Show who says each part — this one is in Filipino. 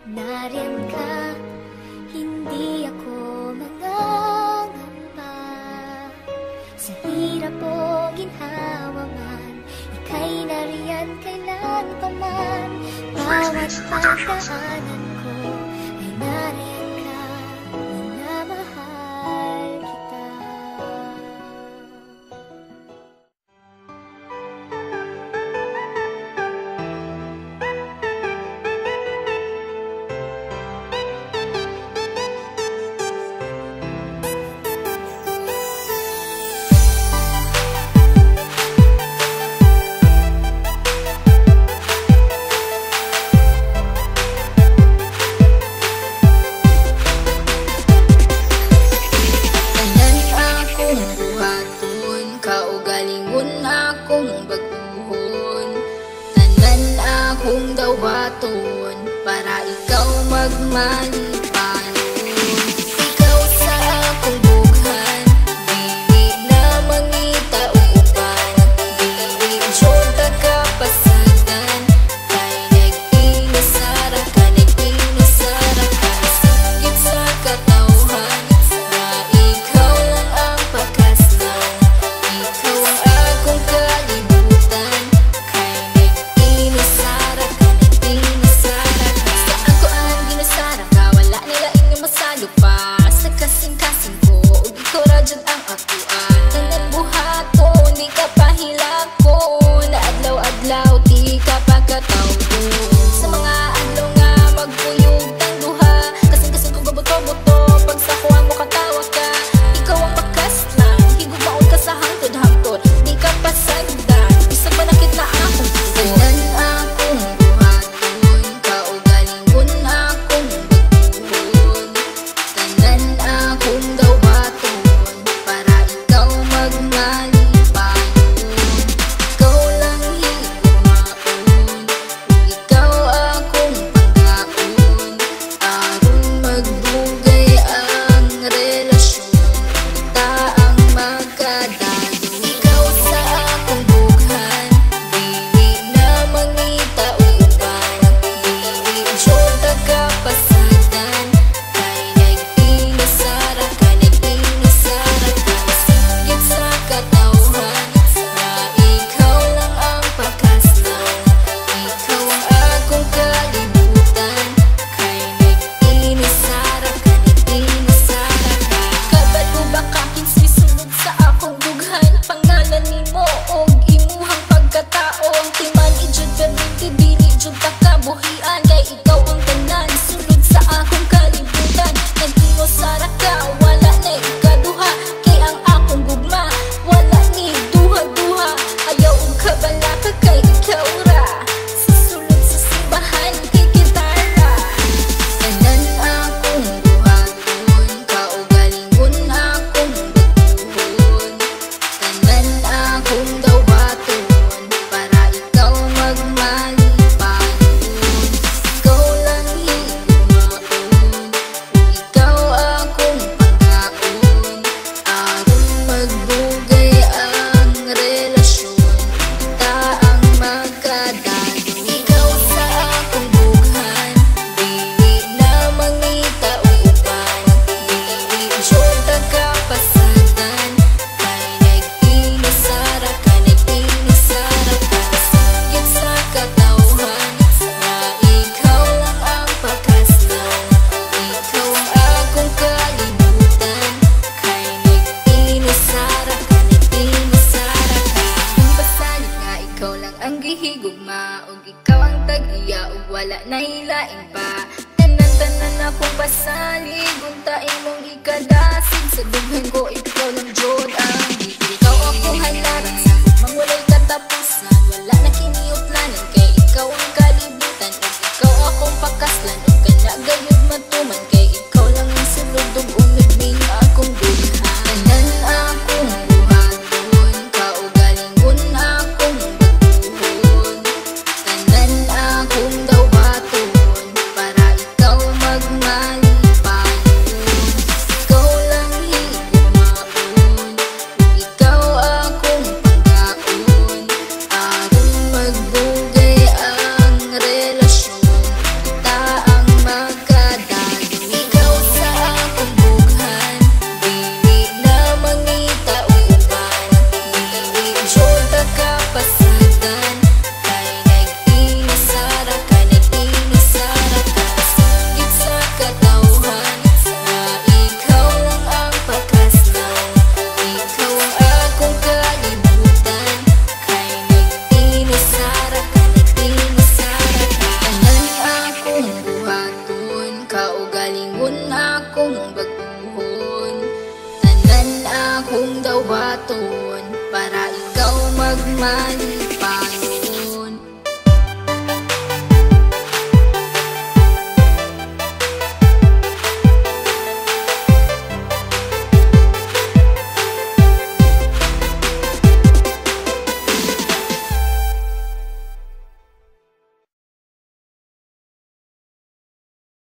Speaker 1: Nariyan ka, hindi ako mangangamba. Sa hirap o ginhawa man, ika'y nariyan kailan pa man. Bawat pagdaanan ko ay nariyan ka, minamahal kita. Para ikaw magmalipanon. Ikaw sa akong bughan, dili na mangita uban. Dili dyan kakapasagan, kay nag-inasara ka, nag-inasara ka. Singgit sa katawhan, na ikaw lang ang pakaslan. Ikaw ang akong kalibutan, kay nag-inasara ka, nag-inasara ka. Ginasara ka, wala nila inyong masalo pa. Sa kasing-kasing ko, ug ikaw ra dyan ang akuan. Tanan buhato, di ka pahilako. Na adlaw-adlaw, di ka pagkatawdo. Sa mga adlaw nga magpuyog tang duha, kasing-kasing ko gabuto-buto. Pag sa kuha mo katawa ka, ikaw ang makaslan. Higubaon ka sa hangtod-hangtod, di ka pasagdan. Isang panakit na akong tuon. Tanan akong buhaton, kaugalingon akong baguhon. Tanan akong dawaton, para ikaw magmalipanon. Ikaw lang higumaon, ikaw akong pangkaon. Aron magdugay ang relasyon, kita ang magkadayon. Ikaw sa akong bughan, dili na mangita uban. Dili dyan kakapasagan, kay nag-inasara ka, nag-inasara ka. Singgit sa katawhan, na ikaw lang ang pakaslan. Ikaw ang akong kalibutan, kay nag-inasara ka, nag-inasara ka. Kabad mo ba kakinsi sunod sa akong bughan? Pangalan nimo og imuhang pagkatao. Ang timan ijud perminti, dili jud ta kabuhian. Kay ikaw ang tanan, sunod sa akong kalibutan. Nag-inasara ka, wala na ikaduha. Kay ang akong gugma, wala ni duha-duha. Ayaw og kabala ka, kay ikaw ra. Sa sulod sa simbahan, kay gitara. Tanan akong buhaton, kaugalingon akong baguhon. Tanan akong dawaton, para ikaw magmalipanon. Ikaw lang higumaon, ikaw akong pangkaon. Aron magdugay ang relasyon, kita ang magkadayon. Ikaw sa akong bughan, dili na mangita uban. Dili dyan kakapasagan, kay nag-inasara ka, nag-inasara ka. Singgit sa katawhan, na ikaw lang ang pakaslan. Ikaw ang akong kalibutan, kay nag-inasara ka, nag-inasara ka. Kung basalit nga ikaw lang ang gihigugma, ug ikaw ang tag-iya, ug wala na hilain pa. Tanan-tanan akong basalig, unta imong ikadasig. Sa dughan ko, ikaw lang jud ang gihig. Ikaw akong halaran, sa gugmang walay katapusan. Wala na kiniutlanan, kay ikaw ang kalibutan, ug ikaw akong pakaslan. Ug kana gayud matuman,